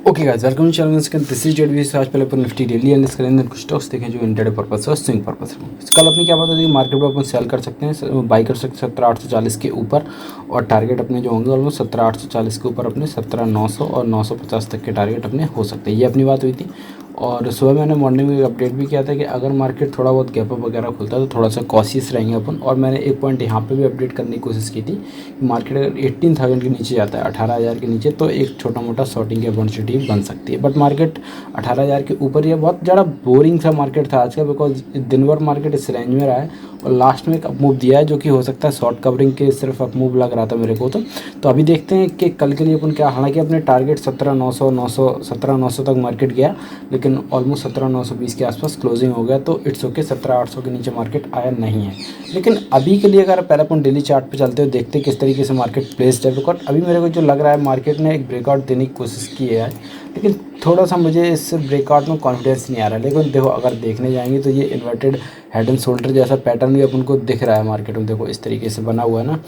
Okay guys, welcome to channel. This is Z V. आज पहले अपन Nifty daily analysis करेंगे, कुछ स्टॉक्स देखें जो इंट्राडे पर्पस है और स्विंग पर्पस है। कल अपनी क्या बात होती है, मार्केट में अपन सेल कर सकते हैं, बाई कर सकते हैं 17,840 के ऊपर, और टारगेट अपने जो होंगे ऑलमोस्ट 17,840 के ऊपर अपने 17,900 और 950 तक के टारगेट अपने हो सकते हैं। ये अपनी बात हुई थी। और सुबह मैंने मॉर्निंग में अपडेट भी किया था कि अगर मार्केट थोड़ा बहुत गैप अप वगैरह खुलता है तो थोड़ा सा कॉशियस रहेंगे अपन। और मैंने एक पॉइंट यहाँ पे भी अपडेट करने की कोशिश की थी कि मार्केट अगर 18,000 के नीचे जाता है, 18,000 के नीचे, तो एक छोटा मोटा शॉर्टिंग की अपॉर्चुनिटी बन सकती है। बट मार्केट 18,000 के ऊपर ही है। बहुत ज़्यादा बोरिंग सा मार्केट था आज का, बिकॉज दिन भर मार्केट इस रेंज में रहा है और लास्ट में एक अप मूव दिया है जो कि हो सकता है शॉर्ट कवरिंग के सिर्फ अप मूव लग रहा था मेरे को। तो अभी देखते हैं कि कल के लिए अपन क्या, हालांकि अपने टारगेट 17,900 तक मार्केट गया, लेकिन ऑलमोस्ट 17,920 के आसपास क्लोजिंग हो गया। तो इट्स ओके, 17,800 के नीचे मार्केट आया नहीं है। लेकिन अभी के लिए अगर पहले अपन डेली चार्ट पे चलते हो, देखते हैं किस तरीके से मार्केट प्लेस्ड है। बिकॉज अभी मेरे को जो लग रहा है, मार्केट ने एक ब्रेकआउट देने की कोशिश की है, लेकिन थोड़ा सा मुझे इस ब्रेकआउट में कॉन्फिडेंस नहीं आ रहा है। लेकिन देखो, अगर देखने जाएंगे तो ये इन्वर्टेड हेड एंड शोल्डर जैसा पैटर्न भी अपन को दिख रहा है मार्केट में। देखो इस तरीके से बना हुआ है ना,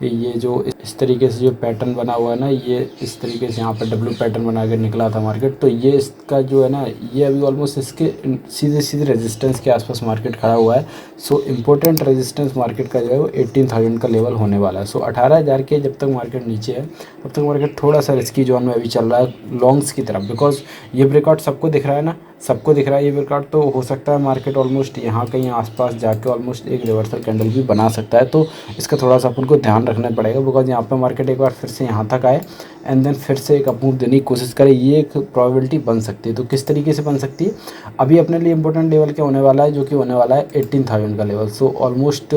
ये जो इस तरीके से जो पैटर्न बना हुआ है ना, ये इस तरीके से यहाँ पर डब्ल्यू पैटर्न बना कर निकला था मार्केट। तो ये इसका जो है ना, ये अभी ऑलमोस्ट इसके सीधे सीधे रेजिस्टेंस के आसपास मार्केट खड़ा हुआ है। सो इम्पोर्टेंट रेजिस्टेंस मार्केट का जो है वो 18,000 का लेवल होने वाला है। सो 18,000 के जब तक मार्केट नीचे है तब तक मार्केट थोड़ा सा रिस्की जोन में अभी चल रहा है लॉन्ग्स की तरफ। बिकॉज ये ब्रेकआउट सबको दिख रहा है ना, सबको दिख रहा है ये ब्रेकआउट। तो हो सकता है मार्केट ऑलमोस्ट यहाँ कहीं आसपास जाके ऑलमोस्ट एक रिवर्सल कैंडल भी बना सकता है। तो इसका थोड़ा सा अपन को ध्यान रखना पड़ेगा, बिकॉज यहाँ पे मार्केट एक बार फिर से यहाँ तक आए एंड देन फिर से एक अप मूव देने की कोशिश करे, ये एक प्रोबेबिलिटी बन सकती है। तो किस तरीके से बन सकती है, अभी अपने लिए इंपॉर्टेंट लेवल क्या होने वाला है, जो कि होने वाला है 18,000 का लेवल। सो ऑलमोस्ट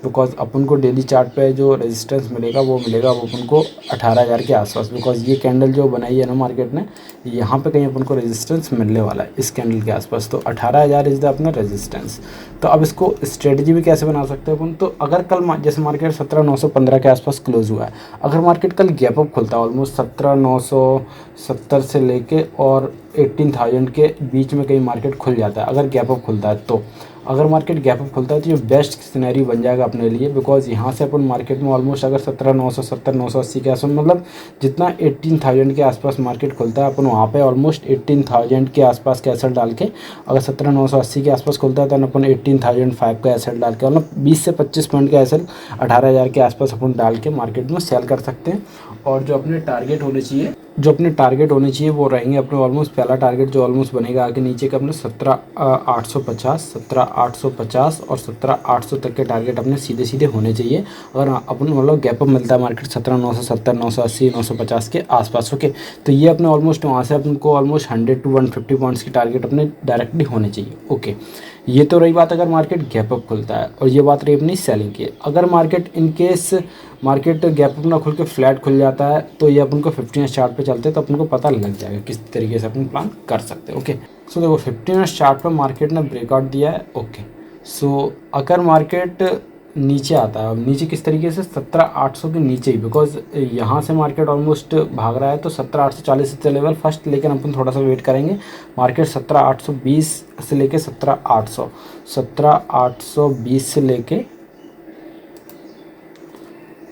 बिकॉज अपन को डेली चार्ट पे जो रेजिस्टेंस मिलेगा वो अपन को 18,000 के आसपास। बिकॉज ये कैंडल जो बनाई है ना मार्केट ने, यहाँ पे कहीं अपन को रेजिस्टेंस मिलने वाला है इस कैंडल के आसपास। तो 18,000 इज द अपना रेजिस्टेंस। तो अब इसको स्ट्रेटजी भी कैसे बना सकते हैं अपन, तो अगर कल जैसे मार्केट 17,915 के आसपास क्लोज हुआ है, अगर मार्केट कल गैप अप खुलता है ऑलमोस्ट 17,970 से लेके और 18,000 के बीच में कहीं मार्केट खुल जाता है, अगर गैप अप खुलता है, तो अगर मार्केट गैप अप खुलता है तो ये बेस्ट सिनेरियो बन जाएगा अपने लिए। बिकॉज यहाँ से अपन मार्केट में ऑलमोस्ट अगर 17,970 980 के आसपास, मतलब जितना 18,000 के आसपास मार्केट खुलता है, अपन वहाँ पे ऑलमोस्ट 18,000 के आसपास का एसेट डाल के, अगर 17,980 के आसपास खुलता है तो अपन 18,005 का एसेट डाल के, मतलब 20 से 25 पॉइंट का एसेट 18,000 के आसपास अपन डाल के मार्केट में सेल कर सकते हैं। और जो अपने टारगेट होने चाहिए वो रहेंगे अपने ऑलमोस्ट, पहला टारगेट जो ऑलमोस्ट बनेगा आगे नीचे का अपने 17,850 और 17,800 तक के टारगेट अपने सीधे सीधे होने चाहिए। अगर अपन मतलब गैप अप मिलता है मार्केट 17,970 980 950 के आसपास। ओके, तो ये अपने ऑलमोस्ट वहाँ से अपन को ऑलमोस्ट 100 to 150 पॉइंट्स की टारगेट अपने डायरेक्टली होने चाहिए। ओके, ये तो रही बात अगर मार्केट गैप अप खुलता है, और ये बात रही अपनी सेलिंग की। अगर market in case market gap up ना खुल के फ्लैट खुल जाता है, तो ये अपन को 15 चार्ट पे चलते हैं तो अपन को पता लग जाएगा किस तरीके से अपन प्लान कर सकते हैं। ओके, सो देखो 15 चार्ट पे मार्केट ने ब्रेकआउट दिया है। ओके, सो अगर मार्केट नीचे आता है, अब नीचे किस तरीके से 17,800 के नीचे ही, बिकॉज यहाँ से मार्केट ऑलमोस्ट भाग रहा है, तो 17,840 से लेवल फर्स्ट, लेकिन अपन थोड़ा सा वेट करेंगे। मार्केट 17,820 से लेके 17,820 से लेके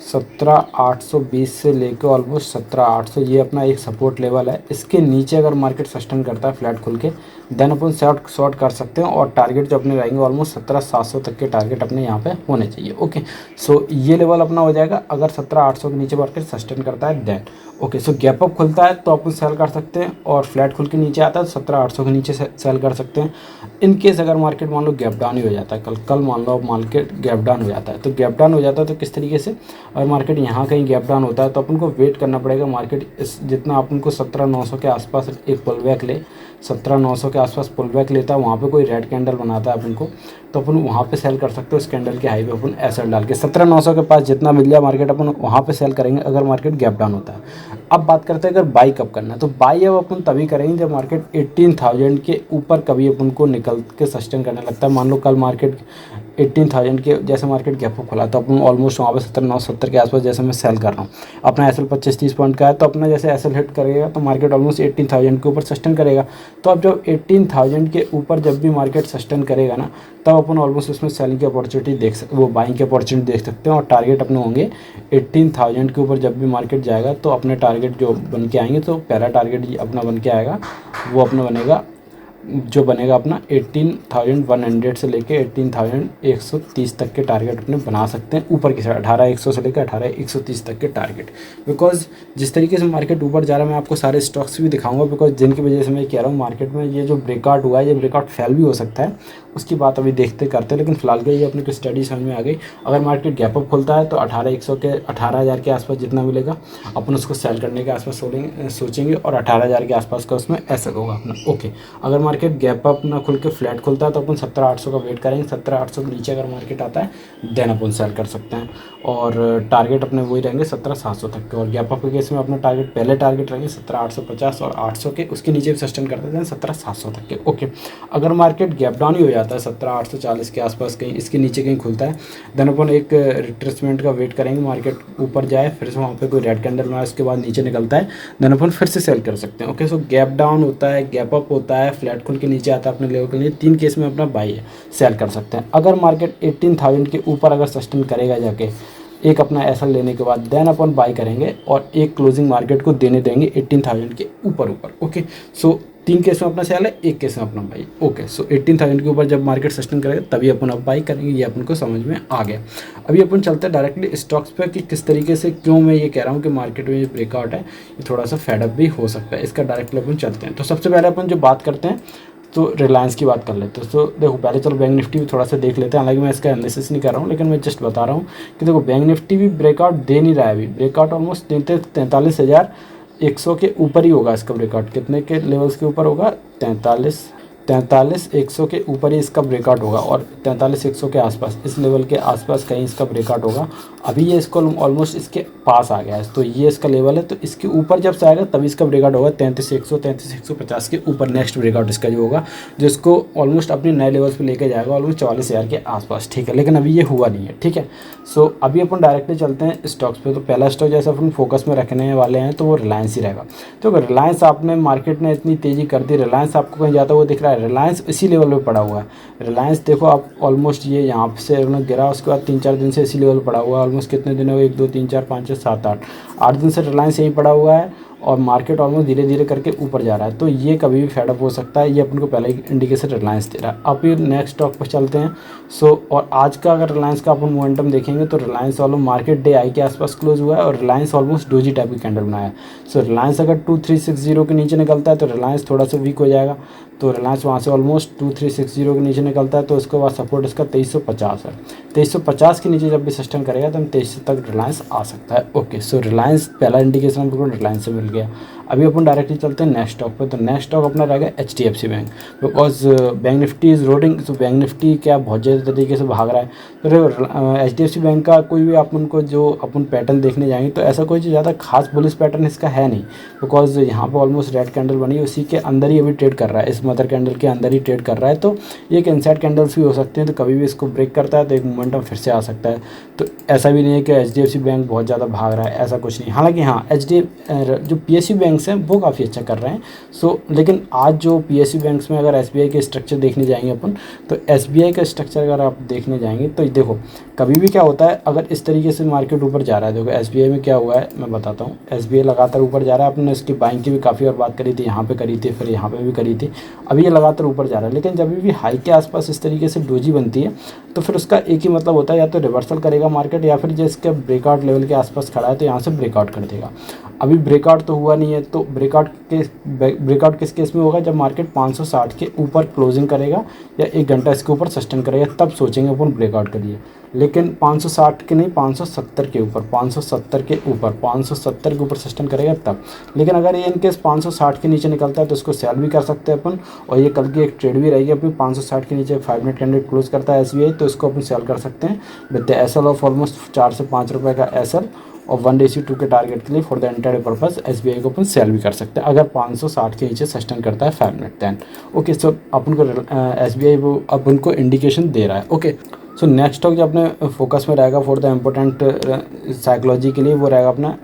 17,820 से लेकर ऑलमोस्ट 17,800, ये अपना एक सपोर्ट लेवल है। इसके नीचे अगर मार्केट सस्टेन करता है फ्लैट खुल के, देन अपन शॉर्ट कर सकते हैं। और टारगेट जो अपने रहेंगे ऑलमोस्ट 17,700 तक के टारगेट अपने यहाँ पे होने चाहिए। ओके, सो ये लेवल अपना हो जाएगा अगर 17,800 के नीचे मार्केट सस्टेन करता है देन। ओके, सो गैप अप खुलता है तो अपन सेल कर सकते हैं, और फ्लैट खुल के नीचे आता है तो 17,800 के नीचे सेल कर सकते हैं। इन केस अगर मार्केट मान लो गैप डाउन ही हो जाता है, कल मान लो मार्केट गैप डाउन हो जाता है, तो गैप डाउन हो जाता है तो किस तरीके से, अगर मार्केट यहाँ कहीं गैप डाउन होता है तो अपन को वेट करना पड़ेगा। मार्केट जितना अपन को 17,900 के आसपास एक पुल बैक ले, 17,900 के आसपास पुल बैक लेता है, वहाँ पे कोई रेड कैंडल बनाता है अपन को, तो अपन वहाँ पे सेल कर सकते हो। उस कैंडल के हाई पे अपन एसेट डाल के 17,900 के पास जितना मिल जाए मार्केट, अपन वहाँ पे सेल करेंगे अगर मार्केट गैप डाउन होता है। अब बात करते हैं अगर बाई कब करना है, तो बाई अब अपन तभी करेंगे जब मार्केट 18,000 के ऊपर कभी अपन को निकल के सस्टेन करने लगता है। मान लो कल मार्केट 18,000 के जैसे मार्केट गैप अप खुला तो अपन ऑलमोस्ट वहाँ पे 17,970 के आसपास जैसे मैं सेल कर रहा हूँ। अपना एसएल 25-30 पॉइंट का है, तो अपना जैसे एसएल हिट करेगा तो मार्केट ऑलमोस्ट 18,000 के ऊपर सस्टेन करेगा। तो अब जब 18,000 के ऊपर जब भी मार्केट सस्टेन करेगा ना, तब अपन ऑलमोस्ट उसमें सेलिंग की अपॉर्चुनिटी वो बाइंग की अपॉर्चुनिटी देख सकते हैं। और टारगेट अपने होंगे 18,000 के ऊपर जब भी मार्केट जाएगा तो अपने टारगेट जो बन के आएंगे, तो पहला टारगेट अपना बन के आएगा वो अपना बनेगा जो बनेगा अपना 18,100 से लेके 18,130 तक के टारगेट अपने बना सकते हैं ऊपर की साइड, 18,100 से लेकर 18,130 तक के टारगेट। बिकॉज जिस तरीके से मार्केट ऊपर जा रहा है, मैं आपको सारे स्टॉक्स भी दिखाऊंगा, बिकॉज जिनकी वजह से मैं कह रहा हूँ मार्केट में ये जो ब्रेकआउट हुआ है, ये ब्रेकआउट फेल भी हो सकता है, उसकी बात अभी देखते करते हैं। लेकिन फिलहाल के ये अपने को स्टडी समझ में आ गई। अगर मार्केट गैप अप खुलता है तो 18,000 के आसपास जितना मिलेगा अपन उसको सेल करने के आसपास सोचेंगे, और 18,000 के आसपास का उसमें ऐसा होगा अपना। ओके, अगर मार्केट गैप अप ना खुल के फ्लैट खुलता है तो अपन 17,800 का वेट करेंगे। 17,800 के नीचे अगर मार्केट आता है देन अपन सेल कर सकते हैं, और टारगेट अपने वही रहेंगे 17,700 तक के। और गैप अप के केस में अपना टारगेट पहले टारगेट रहेंगे 17,850 और 800 के, उसके नीचे भी सस्टेन करते हैं 17,700 तक के। ओके, अगर मार्केट गैप डाउन ही हो जाता है 17,840 के आसपास, कहीं इसके नीचे कहीं खुलता है, देन अपन एक रिट्रेसमेंट का वेट करेंगे, मार्केट ऊपर जाए फिर से वहाँ पे कोई रेड कैंडल बनाए, उसके बाद नीचे निकलता है, देन अपन फिर से सेल कर सकते हैं। ओके, सो गैप डाउन होता है, गैप अप होता है, फ्लैट खुल के नीचे आता है अपने लेवल के लिए, 3 केस में अपना बाई सेल कर सकते हैं। अगर मार्केट 18,000 के ऊपर अगर सस्टेन करेगा जाके एक अपना एसएल लेने के बाद, देन अपन बाई करेंगे और एक क्लोजिंग मार्केट को देने देंगे 18,000 के ऊपर। ओके, सो 3 केस में अपना सेल है, 1 केस में अपना बाई। ओके, सो 18,000 के ऊपर जब मार्केट सस्टेन करेगा तभी अपन अब बाई करेंगे, ये अपन को समझ में आ गया। अभी अपन चलते हैं डायरेक्टली स्टॉक्स पे कि किस तरीके से, क्यों मैं ये कह रहा हूँ कि मार्केट में ये ब्रेकआउट है, ये थोड़ा सा फेडअप भी हो सकता है, इसका डायरेक्टली अपन चलते हैं। तो सबसे पहले अपन जो बात करते हैं तो रिलायंस की बात कर लेते हैं। तो देखो पहले चलो बैंक निफ्टी भी थोड़ा सा देख लेते हैं, हालांकि मैं इसका एनालिसिस नहीं कर रहा हूँ, लेकिन मैं जस्ट बता रहा हूँ कि देखो बैंक निफ्टी भी ब्रेकआउट दे नहीं रहा है अभी। ब्रेकआउट ऑलमोस्ट 43,100 के ऊपर ही होगा इसका ब्रेकआउट। कितने के लेवल्स के ऊपर होगा? 43,100 के ऊपर ही इसका ब्रेकआउट होगा, और 43,100 के आसपास, इस लेवल के आसपास कहीं इसका ब्रेकआउट होगा। अभी ये इसको ऑलमोस्ट इसके पास आ गया है, तो ये इसका लेवल है, तो इसके ऊपर जब से आएगा तभी इसका ब्रेकआउट होगा 33,100 33,150 के ऊपर। नेक्स्ट ब्रेकआउट इसका जो होगा, जो इसको ऑलमोस्ट अपने नए लेवल्स पे लेके जाएगा, ऑलमोस्ट 44,000 के आसपास। ठीक है, लेकिन अभी ये हुआ नहीं है। ठीक है, सो अभी अपन डायरेक्टली चलते हैं स्टॉक्स पे। तो पहला स्टॉक जैसे अपन फोकस में रखने वाले हैं तो वो रिलायंस ही रहेगा। तो अगर रिलायंस आपने मार्केट ने इतनी तेज़ी कर दी, रिलायंस आपको कहीं जाता हुआ दिख रहा है? रिलायंस इसी लेवल पे पड़ा हुआ है। रिलायंस देखो आप ऑलमोस्ट ये यहाँ से गिरा, उसके बाद 3-4 दिन से इसी लेवल पड़ा हुआ है। ऑलमोस्ट कितने दिन हो गए? 1 2 3 4 5 6 7 8 दिन से रिलायंस यहीं पड़ा हुआ है, और मार्केट ऑलमोस्ट धीरे धीरे करके ऊपर जा रहा है। तो ये कभी भी फेडअप हो सकता है, ये अपन को पहले ही इंडिकेशन रिलायंस दे रहा है। अब ये नेक्स्ट स्टॉक पर चलते हैं। और आज का अगर रिलायंस का अपन मोमेंटम देखेंगे तो Reliance almost market day I के आसपास क्लोज हुआ है, और रिलायंस ऑलमोस्ट डोजी टाइप की कैंडल बनाया है। सो रिलायंस अगर 2360 के नीचे निकलता है तो रिलायंस थोड़ा सा वीक हो जाएगा। तो रिलायंस वहाँ से ऑलमोस्ट 2360 के नीचे निकलता है, तो उसके बाद सपोर्ट इसका 2350 है। 2350 के नीचे जब भी सस्टेन करेगा तो हम 2300 तक रिलायंस आ सकता है। ओके, सो रिलायंस पहला इंडिकेशन हमको रिलायंस से मिल गया। अभी अपन डायरेक्टली चलते हैं नेक्स्ट स्टॉक पे। तो नेक्स्ट स्टॉक अपना रहेगा HDFC bank, because bank Nifty is roading. तो बैंक निफ्टी क्या बहुत ज़्यादा तरीके से भाग रहा है। तो HDFC बैंक का कोई भी अपन को जो अपन पैटर्न देखने जाएंगे तो ऐसा कोई ज़्यादा खास बुलिश पैटर्न इसका है नहीं, बिकॉज यहाँ पर ऑलमोस्ट रेड कैंडल बनी है, उसी के अंदर ही अभी ट्रेड कर रहा है, इस मदर कैंडल के अंदर ही ट्रेड कर रहा है। तो ये एक इनसाइड कैंडल्स भी हो सकते हैं, तो कभी भी इसको ब्रेक करता है तो एक मोमेंटम फिर से आ सकता है। तो ऐसा भी नहीं है कि HDFC बैंक बहुत ज़्यादा भाग रहा है, ऐसा कुछ नहीं। हालांकि हाँ, जो PSU बैंक्स हैं वो काफ़ी अच्छा कर रहे हैं। लेकिन आज जो PSU बैंक्स में अगर SBI के स्ट्रक्चर देखने जाएंगे अपन, तो SBI का स्ट्रक्चर अगर आप देखने जाएंगे तो देखो कभी भी क्या होता है, अगर इस तरीके से मार्केट ऊपर जा रहा है, देखो SBI में क्या हुआ है मैं बताता हूँ। SBI लगातार ऊपर जा रहा है, आपने इसकी बाइंग की भी काफ़ी बार बात करी थी, यहाँ पे करी थी, फिर यहाँ पे भी करी थी। अभी ये लगातार ऊपर जा रहा है, लेकिन जब भी हाई के आसपास इस तरीके से डोजी बनती है तो फिर उसका एक ही मतलब होता है, या तो रिवर्सल करेगा मार्केट, या फिर जो इसके ब्रेकआउट लेवल के आसपास खड़ा है तो यहाँ से ब्रेकआउट कर देगा। अभी ब्रेकआउट तो हुआ नहीं है, तो ब्रेकआउट किस केस में होगा? जब मार्केट 560 के ऊपर क्लोजिंग करेगा या 1 घंटा इसके ऊपर सस्टेन करेगा, तब सोचेंगे अपन ब्रेकआउट करिए। लेकिन 560 के नहीं, 570 के ऊपर, 570 के ऊपर, 570 के ऊपर सस्टेन करेगा तब। लेकिन अगर ये इनकेस 560 के नीचे निकलता है तो इसको सेल भी कर सकते हैं अपन, और ये कल की एक ट्रेड भी रहेगी अपनी। 560 के नीचे 5 मिनट कैंडल क्लोज करता है SBI, तो इसको अपन सेल कर सकते हैं with the SL of almost 4 से 5 रुपये का SL, और 1/2 के टारगेट के लिए for the intraday purpose SBI को अपन सेल भी कर सकते हैं अगर 560 के नीचे सस्टेन करता है 5 मिनट। दैन ओके, सो अपन को SBI वो अपन को इंडिकेशन दे रहा है। ओके, सो नेक्स्ट स्टॉक जो अपने फोकस में रहेगा फॉर द इम्पोर्टेंट साइकोलॉजी के लिए वो रहेगा अपना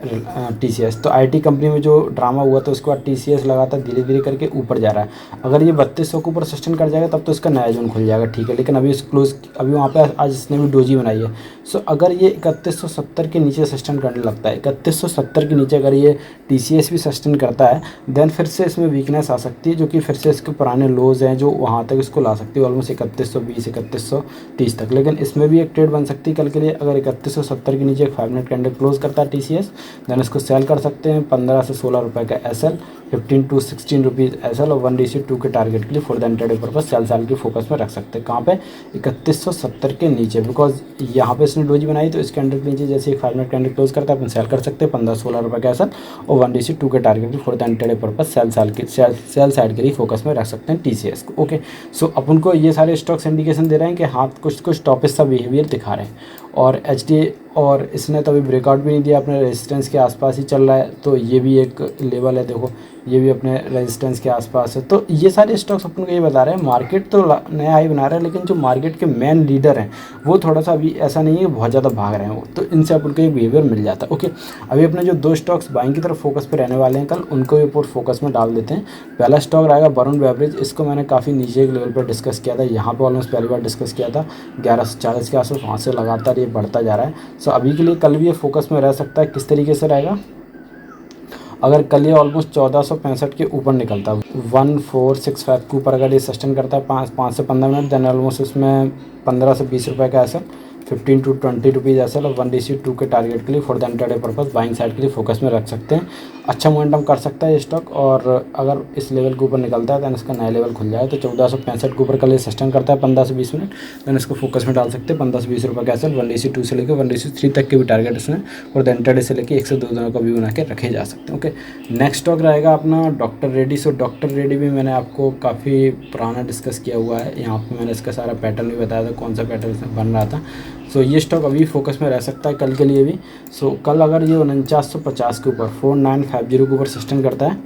TCS। तो IT कंपनी में जो ड्रामा हुआ था उसके बाद TCS लगातार धीरे धीरे करके ऊपर जा रहा है। अगर ये 3200 के ऊपर सस्टेन कर जाएगा तब तो इसका नया जोन खुल जाएगा, ठीक है, लेकिन अभी इस क्लोज अभी वहाँ पे आज इसने भी डोजी बनाई है। सो अगर ये 3170 के नीचे सस्टेन करने लगता है, 3170 के नीचे अगर ये TCS भी सस्टेन करता है देन फिर से इसमें वीकनेस आ सकती है, जो कि फिर से इसके पुराने लोज हैं जो वहाँ तक इसको ला सकती है, ऑलमोस्ट 3120 3130 तक। लेकिन इसमें भी एक ट्रेड बन सकती है कल के लिए। अगर 3170 के नीचे एक 5 मिनट कैंडल क्लोज करता है TCS देन इसको सेल कर सकते हैं 15 से 16 रुपये का SL, 15 to 16 रुपीज़ SL और 1/2 के टारगेट के लिए for the intraday purpose sell की फोकस में रख सकते हैं। कहाँ पे 3170 के नीचे, बिकॉज यहाँ पे इसने डोजी बनाई तो इस कैंडल के नीचे जैसे एक 5 मिनट कैंडल क्लोज करता है अपन सेल कर सकते हैं 15-16 रुपये का SL और 1/2 के target for the intraday purpose sell side के लिए फोकस में रख सकते हैं TCS को। ओके, सो अपन को ये सारे स्टॉक्स इंडिकेशन दे रहे हैं कि हाँ कुछ टॉपिक सा बिहेवियर दिखा रहे हैं। और HDA और इसने तो अभी ब्रेकआउट भी नहीं दिया, अपने रेजिस्टेंस के आसपास ही चल रहा है, तो ये भी एक लेवल है, देखो ये भी अपने रेजिस्टेंस के आसपास है। तो ये सारे स्टॉक्स अपन को ये बता रहे हैं मार्केट तो नया हाई बना रहा है, लेकिन जो मार्केट के मेन लीडर हैं वो थोड़ा सा अभी ऐसा नहीं है कि बहुत ज़्यादा भाग रहे हैं वो, तो इनसे अपन को ये बिहेवियर मिल जाता है। ओके, अभी अपने जो 2 स्टॉक्स बाइंग की तरफ फोकस पे रहने वाले हैं कल, उनको भी ऊपर फोकस में डाल देते हैं। पहला स्टॉक रहेगा वरुण बेवरेज। इसको मैंने काफ़ी नीचे के लेवल पर डिस्कस किया था, यहाँ पर ऑलमोस्ट पहली बार डिस्कस किया था 1140 के आसपास, वहाँ से लगातार ये बढ़ता जा रहा है। सो अभी के लिए कल भी ये फोकस में रह सकता है। किस तरीके से रहेगा, अगर कल ये ऑलमोस्ट 1465 के ऊपर निकलता है 1465 के ऊपर अगर ये सस्टेन करता है 5 से 15 मिनट देन ऑलमोस्ट इसमें 15 से 20 रुपये का SL, 15 to 20 रुपीज़ SL और 1/2 के टारगेट के लिए for the intraday purpose buying side के लिए फोकस में रख सकते हैं। अच्छा मोमेंटम कर सकता है ये स्टॉक, और अगर इस लेवल के ऊपर निकलता है दैन इसका नया लेवल खुल जाए तो 1465 के ऊपर कल ये सस्टेन करता है 15 से 20 मिनट दैन इसको फोकस में डाल सकते हैं 15 से 20 रुपये का SL, 1/2 से लेकर 1/3 तक के भी टारगेट इसमें और द इंट्राडे से लेकर 1 से 2 दिनों का भी बना के रखे जा सकते हैं। ओके, नेक्स्ट स्टॉक रहेगा अपना doctor Reddy. So doctor Reddy भी मैंने आपको काफ़ी पुराना डिस्कस किया हुआ है, यहाँ पर मैंने इसका सारा पैटर्न भी बताया था कौन सा पैटर्न बन रहा था। सो ये स्टॉक अभी फोकस में रह सकता है कल के लिए भी। सो कल अगर ये 4950 के ऊपर 4950 के ऊपर सस्टेन करता है,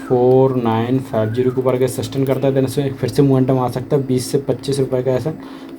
4950 के ऊपर अगर सस्टेन करता है तो इसमें फिर से मोमेंटम आ सकता है 20 से 25 रुपये का SL,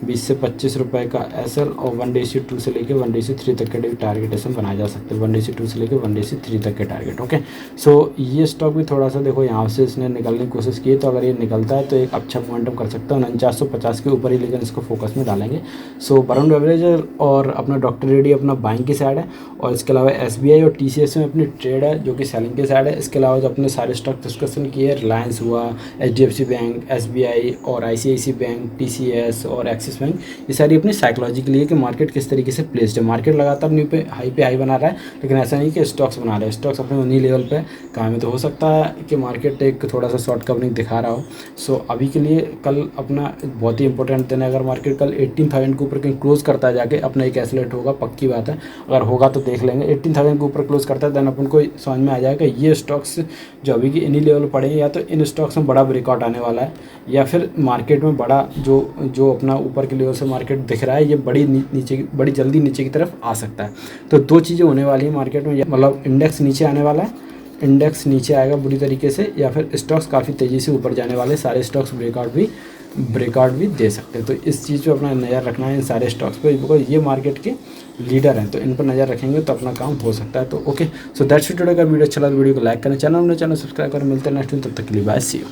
20 से 25 रुपये का SL और 1/2 से लेकर 1/3 तक के टारगेट इसमें बनाया जा सकता है, 1/2 से लेकर 1/3 तक के टारगेट। ओके, सो ये स्टॉक भी थोड़ा सा देखो यहाँ से इसने निकलने की कोशिश की, तो अगर ये निकलता है तो एक अच्छा मोमेंटम कर सकता है 4950 के ऊपर ही, लेकिन इसको फोकस में डालेंगे। सो वरुण बेवरेज और अपना डॉक्टर रेड्डी अपना बाइंग की साइड है, और इसके अलावा SBI और TCS में अपनी ट्रेड है जो कि सेलिंग की साइड है। इसके अलावा जो अपने सारे स्टॉक डिस्कशन किए, रिलायंस हुआ, HDFC बैंक, SBI और ICICI बैंक, TCS और एक्सिस बैंक, ये सारी अपनी साइकोलॉजी के लिए कि मार्केट किस तरीके से प्लेस्ड है। मार्केट लगातार न्यू पे हाई बना रहा है, लेकिन ऐसा नहीं कि स्टॉक्स बना रहे हैं, स्टॉक्स अपने उन्हीं लेवल पे काम है। तो हो सकता है कि मार्केट एक थोड़ा सा शॉर्ट कवरिंग दिखा रहा हो। सो अभी के लिए कल अपना बहुत ही इंपॉर्टेंट दिन है। अगर मार्केट कल 18,000 के ऊपर कहीं क्लोज करता है जाके अपना एक एसलेट होगा, पक्की बात है, अगर होगा तो देख लेंगे। 18,000 के ऊपर क्लोज करता है देन अपन को समझ में आ जाएगा ये स्टॉक्स जो अभी की इन्हीं लेवल पड़े हैं, या तो इन स्टॉक्स में बड़ा ब्रेकआउट आने वाला है, या फिर मार्केट में बड़ा जो अपना ऊपर के लेवल से मार्केट दिख रहा है ये बड़ी जल्दी नीचे की तरफ आ सकता है। तो 2 चीज़ें होने वाली है मार्केट में, मतलब इंडेक्स नीचे आने वाला है, इंडेक्स नीचे आएगा बुरी तरीके से, या फिर स्टॉक्स काफ़ी तेज़ी से ऊपर जाने वाले, सारे स्टॉक्स ब्रेकआउट भी दे सकते हैं। तो इस चीज़ पर अपना नज़र रखना है इन सारे स्टॉक्स पे, बिकॉज ये मार्केट के लीडर हैं, तो इन पर नज़र रखेंगे तो अपना काम हो सकता है। तो okay, so that's it today का वीडियो। अच्छा लगा वीडियो को लाइक करें, चैनल सब्सक्राइब करें। मिलते हैं नेक्स्ट दिन, तब तक के लिए बाय, सी यू।